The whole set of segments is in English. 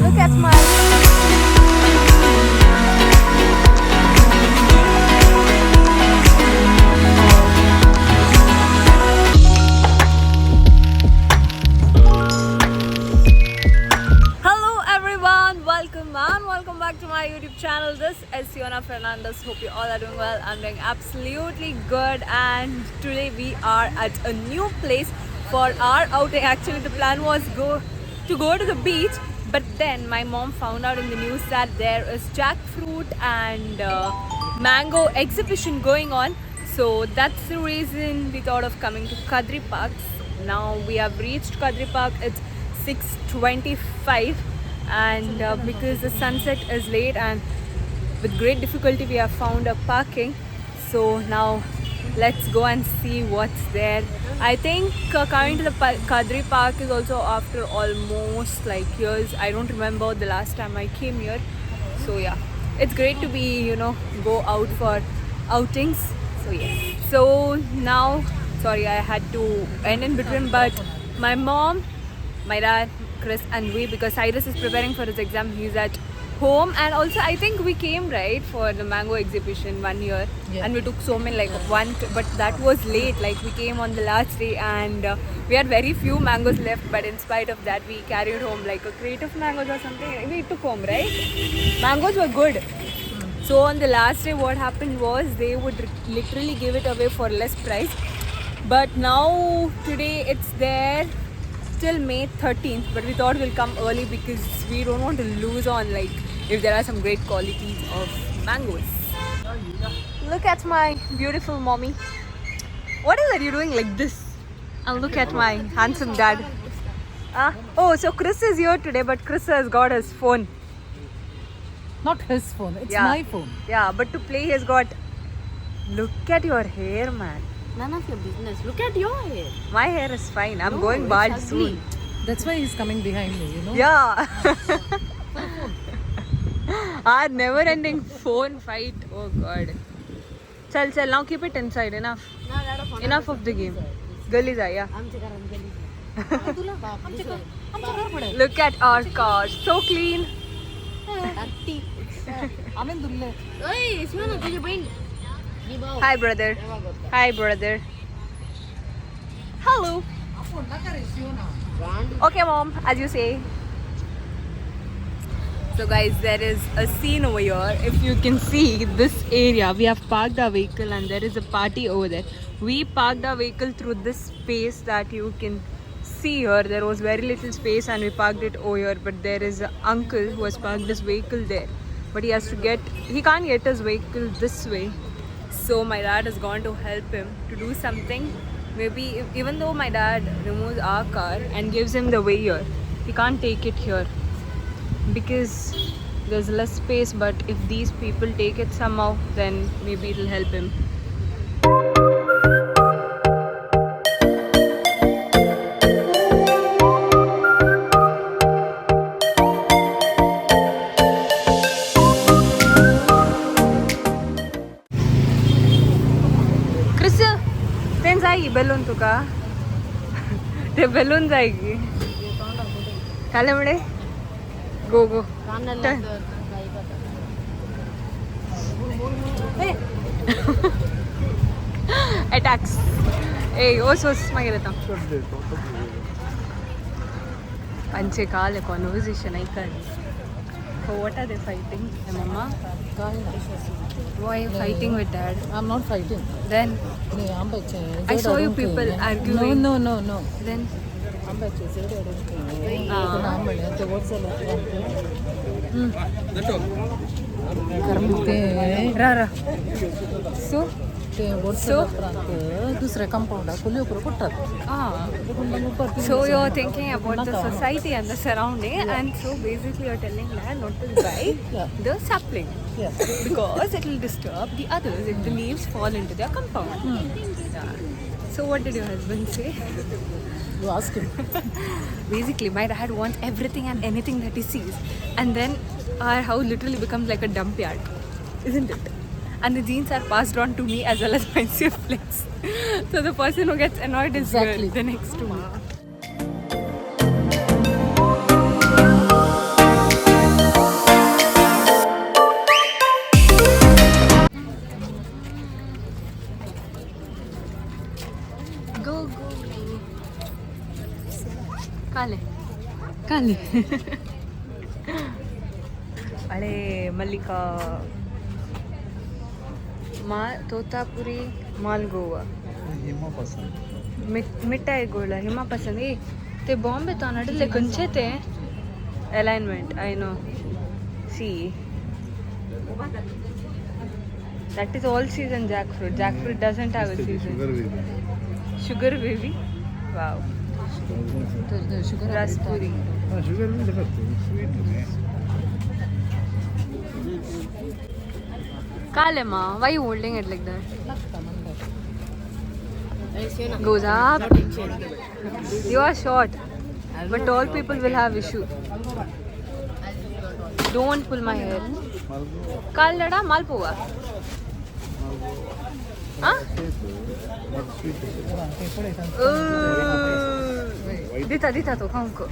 Look at my Hello everyone, welcome back to my YouTube channel. This is Siona Fernandez. Hope you all are doing well. I'm doing absolutely good, and today we are at a new place for our outing. Actually, the plan was to go to the beach, but then my mom found out in the news that there is jackfruit and mango exhibition going on. So that's the reason we thought of coming to Kadri Park. Now we have reached Kadri Park. It's 6:25, and because the sunset is late and with great difficulty we have found a parking. So now let's go and see what's there. I think coming to the Kadri Park is also after almost like years. I don't remember the last time I came here. So yeah, it's great to be, go out for outings. So yes. So now, sorry, I had to end in between, but my mom, my dad, Chris and we, because Cyrus is preparing for his exam, he's at home. And also I think we came right for the mango exhibition 1 year, and we took so many, like but that was late, like we came on the last day, and we had very few mangoes left, but in spite of that we carried home like a crate of mangoes or something. We took home, right? Mangoes were good. So on the last day what happened was they would literally give it away for less price, but now today it's there till May 13th, but we thought we'll come early because we don't want to lose on like if there are some great qualities of mangoes. Look at my beautiful mommy. What is it you're doing like this? And look at my handsome dad. Oh, so Chris is here today, but Chris has got his phone. Not his phone, it's my phone. Yeah, but to play he's got... Look at your hair, man. None of your business. Look at your hair. My hair is fine. I'm No, going it's bald ugly. soon. That's why he's coming behind me, Yeah. Our never ending phone fight. Oh god. Chal, now keep it inside. Enough of the game. Galiza, yeah. Look at our car. So clean. Hi brother. Hi brother. Hello. Okay mom, as you say. So guys, there is a scene over here. If you can see this area, we have parked our vehicle and there is a party over there. We parked our vehicle through this space that you can see here. There was very little space and we parked it over here, but there is an uncle who has parked his vehicle there, but he can't get his vehicle this way. So my dad has gone to help him to do something. Maybe even though my dad removes our car and gives him the way here, he can't take it here because there's less space. But if these people take it somehow, then maybe it'll help him. Chris, ten जाएगी balloon तुका? ते balloon जाएगी. काले मुड़े? Go. Turn. Attacks. Hey, so smile आता. पंचे काले conversation आई कर. So what are they fighting? Mama? Why are you fighting with dad? I'm not fighting. Then I saw you people arguing. No. Then Rara. So दुसऱ्या कंपाऊंडाक कुली उपर पडटात. So you're thinking about the society and the surrounding, and so basically you're telling dad not to buy the sapling because it will disturb the others if the leaves fall into their compound. Yeah. So what did your husband say? You ask him. Basically, my dad wants everything and anything that he sees, and then our house literally becomes like a dump yard, isn't it? And the genes are passed on to me as well as my siblings. So the person who gets annoyed is the next to me. ಬನ್ನಿ. ಹಳೆ ಮಲ್ಲಿಕಾ ತೋತಾಪುರಿ ಮಾಲ್ಗೋವಾ मिठाई गोला हिमा पसंद है ते बॉम्बे तो नडले कंचे ते अलाइनमेंट आई नो सी that is all season jackfruit doesn't have a season sugar baby wow sugar raspberry sugar sweet kalema why you holding it like that goes up you are short but tall people will have issue don't pull my hair kal lada malpua huh dita to khanko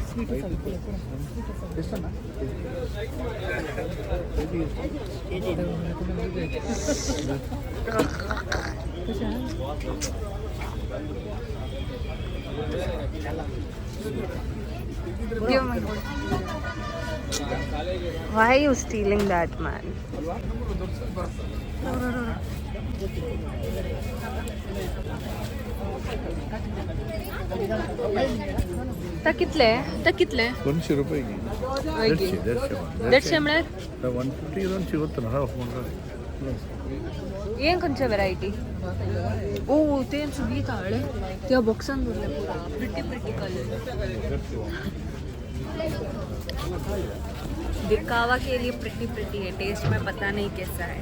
give my phone. Why are you stealing that, man? कितले 100 रुपयाची देडशे म्हळ्यार 150 दोन शिवत्तर half म्हणा ಏನ್ ಕೊಂಚ variety ಓ ತೇನ್ ಸುಗೀತಾ ಹಳೆ त्या बॉक्सान भरले पूरा प्रिटी कलर दिखावा के लिए प्रिटी है टेस्ट में पता नहीं कैसा है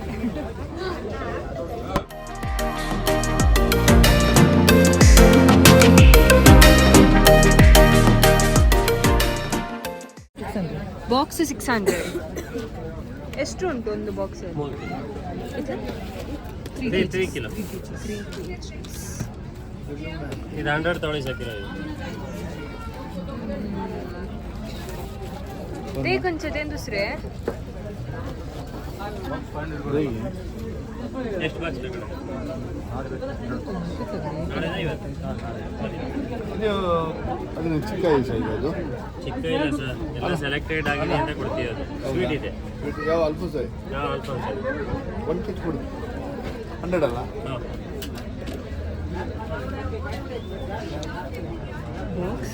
ಬಾಕ್ಸ್ 600 ಎಷ್ಟು ಉಂಟು ಒಂದು ಬಾಕ್ಸ್ ತ್ರೀ ಕಿಲೋ ಇದು 100 ತೊಗೊಳ್ಳಿ ಸಾಕಿರೋ ते कंचे देन दुसरे ಎಷ್ಟು ಬಾಕ್ಸ್ ಬೇಕು ಅದು ಚಿಕ್ಕ ಸೈಜ್ ಅದು ಚಿಕ್ಕ ಇಲ್ಲ ಸರ್ ಎಲ್ಲ ಸೆಲೆಕ್ಟೆಡ್ ಆಗಿದೆ ಅಂತ ಕೊಡ್ತೀವಿ ಅದು ಸ್ವೀಟ್ ಇದೆ ಯಾವ ಅಲ್ಪ ಸೈಜ್ ಯಾವ ಅಲ್ಪ ಸರ್ 1 ಕೆಜಿ ಕೊಡಿ 100 ಅಲ್ಲ ಹಾಂ बॉक्स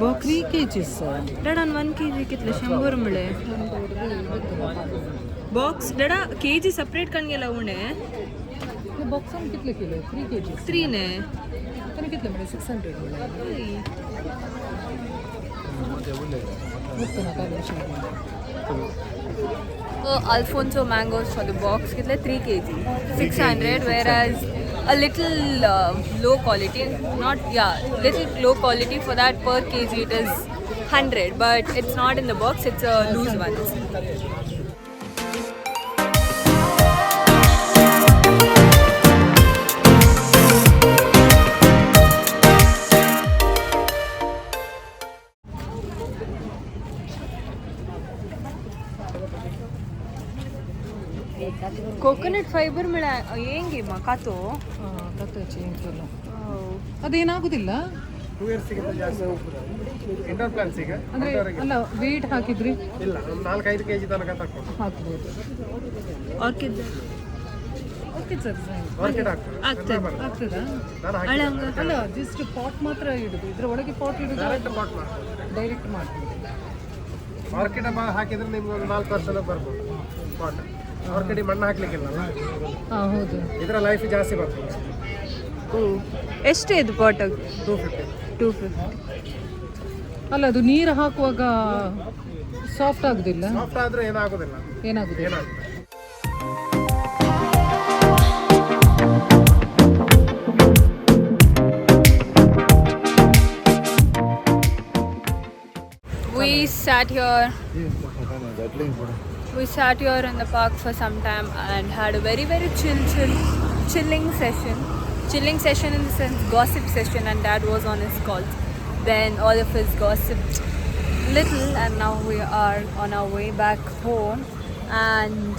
बॉक्स 3 kgs डडा 1 kg कितले 100 मिळे बॉक्स डडा केजी सेपरेट कणगेला उणे बॉक्स कितले किलो 3 kgs 3 ने तने कितले मिळे 600 Alfonso mangoes for the box कितले 3 kg 600 whereas a little low quality little low quality for that per kg it is 100 but it's not in the box it's a loose ones coconut fibre मिळा ಹೆಂಗೆ ಮಾ ಕಾತೋ ಕತ್ತೆ change ಇಲ್ಲ ಅದೇನಾಗುದಿಲ್ಲ 2 years ಗಿಂತ ಜಾಸ್ತಿ indoor plants ಈಗ ಅಂದ್ರೆ ಅಲ್ಲ ವೇಟ್ ಹಾಕಿದ್ರಿ ಇಲ್ಲ ಒಂದು 4-5 ಕೆಜಿ ತನಕ ತಕೊಂಡು ಹಾಕ್ಬೋದು ಆರ್ಕಿಡ್ ಓಕೆ ಸರ್ ಮಾರ್ಕೆಟ್ ಆಗ್ತದೆ ಆಗ್ತದಾ ನಾನು ಅಳಂಗ ಅಲ್ಲ ಜಸ್ಟ್ ಪಾಟ್ ಮಾತ್ರ ಇಡುದು ಇದ್ರ ಒಳಗೆ ಪಾಟ್ ಇಡುದು ಡೈರೆಕ್ಟ್ ಪಾಟ್ ಮಾಡ್ತೀನಿ ಡೈರೆಕ್ಟ್ ಮಾಡ್ತೀವಿ ಮಾರ್ಕೆಟ್ ಹಾಕಿದ್ರೆ ನಿಮ್ಗೆ ಒಂದು 4 ವರ್ಷ ಬರ್ಬೋದು ಪಾಟ್ ಮಾರ್ಕೆಟಿಗೆ ಮಣ್ಣು ಹಾಕ್ಲಿಕ್ಕಿಲ್ಲ ಹಾಂ ಹೌದು ಇದರ ಲೈಫ್ ಜಾಸ್ತಿ ಬರ್ತದೆ ಎಷ್ಟು ಇದು ಪಾಟ್ 250 ಅಲ್ಲ ಅದು ನೀರು ಹಾಕುವಾಗ ಸಾಫ್ಟ್ ಆಗುದಿಲ್ಲ ಸಾಫ್ಟ್ ಆದ್ರೆ ಏನಾಗೋದಿಲ್ಲ ಏನಾಗುದಿಲ್ಲ ಏನಾಗುತ್ತೆ we sat here in the park for some time and had a very chilling session in the sense gossip session and Dad was on his calls then all of us gossiped little and now we are on our way back home and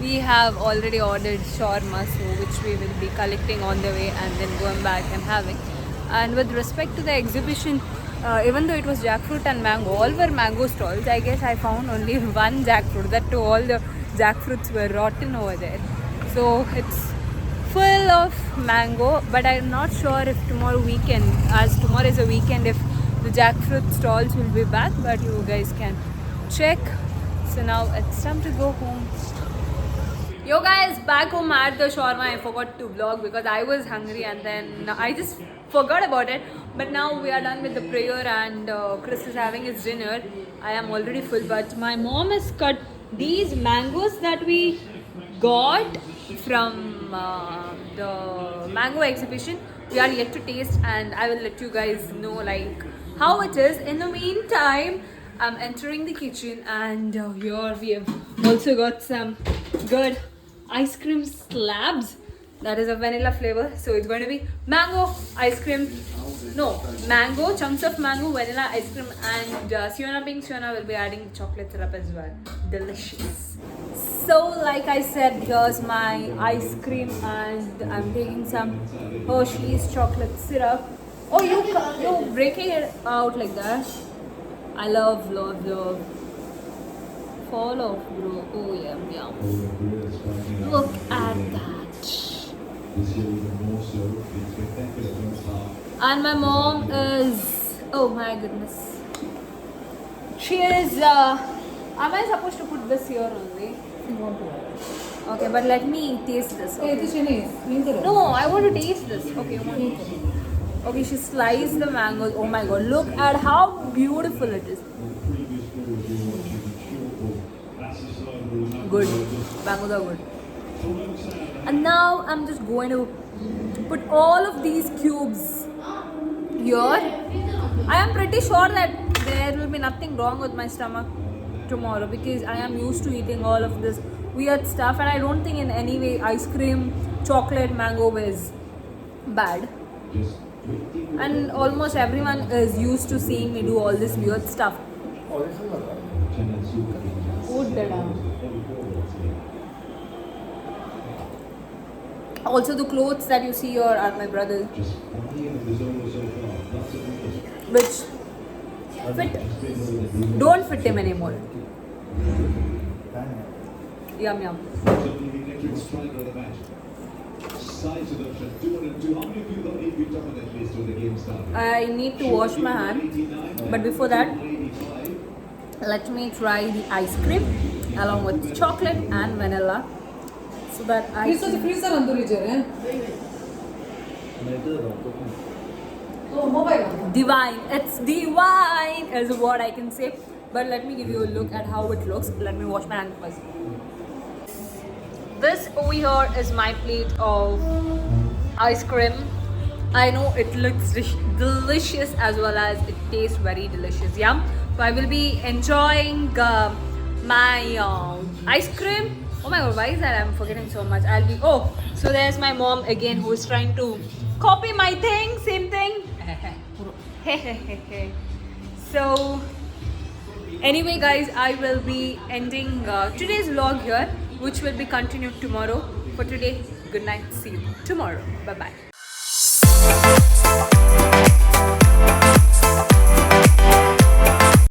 we have already ordered shawarma so which we will be collecting on the way and then going back and having and with respect to the exhibition even though it was jackfruit and mango, all were mango stalls. I guess I found only one jackfruit. That too, all the jackfruits were rotten over there. So it's full of mango, but I'm not sure if tomorrow weekend, as tomorrow is a weekend, if the jackfruit stalls will be back, but you guys can check. So now it's time to go home. Yo guys, back home at the shawarma. I forgot to vlog because I was hungry and then I just forgot about it. But now we are done with the prayer and Chris is having his dinner. I am already full, but my mom has cut these mangoes that we got from the mango exhibition. We are yet to taste and I will let you guys know like how it is. In the meantime, I'm entering the kitchen and here we have also got some good ice cream slabs. That is a vanilla flavor, so it's going to be mango ice cream. No, mango, chunks of mango, vanilla ice cream, and Siona being Siona will be adding chocolate syrup as well. Delicious. So, like I said, here's my ice cream, and I'm taking some Hershey's chocolate syrup. Oh, you're breaking it out like that. I love. Fall off, bro. Oh, yeah. Look at that. And my mom is, oh my goodness, she is, am I supposed to put this here only? You want to? Okay, but let me taste this. Hey, this is No, I want to taste this. Okay, she sliced the mangoes. Oh my god, look at how beautiful it is. Good. Mangoes are good. And now I'm just going to put all of these cubes here. I am pretty sure that there will be nothing wrong with my stomach tomorrow because I am used to eating all of this weird stuff and I don't think in any way ice cream, chocolate, mango is bad. And almost everyone is used to seeing me do all this weird stuff. Also, the clothes that you see here are my brother's, which don't fit him anymore. Yum. I need to wash my hand, but before that, let me try the ice cream along with chocolate and vanilla. So that I freezer divine. It's divine is what I can say. But let me give you a look at how it looks. Let me wash my hand first. This over here is my plate of ice cream. I know it looks delicious as well as it tastes very delicious. Yeah. So I will be enjoying my ice cream. Oh my god, why is that? I'm forgetting so much. So there's my mom again who is trying to copy my thing, same thing. So anyway guys, I will be ending today's vlog here, which will be continued tomorrow. For today, good night, see you tomorrow. Bye bye.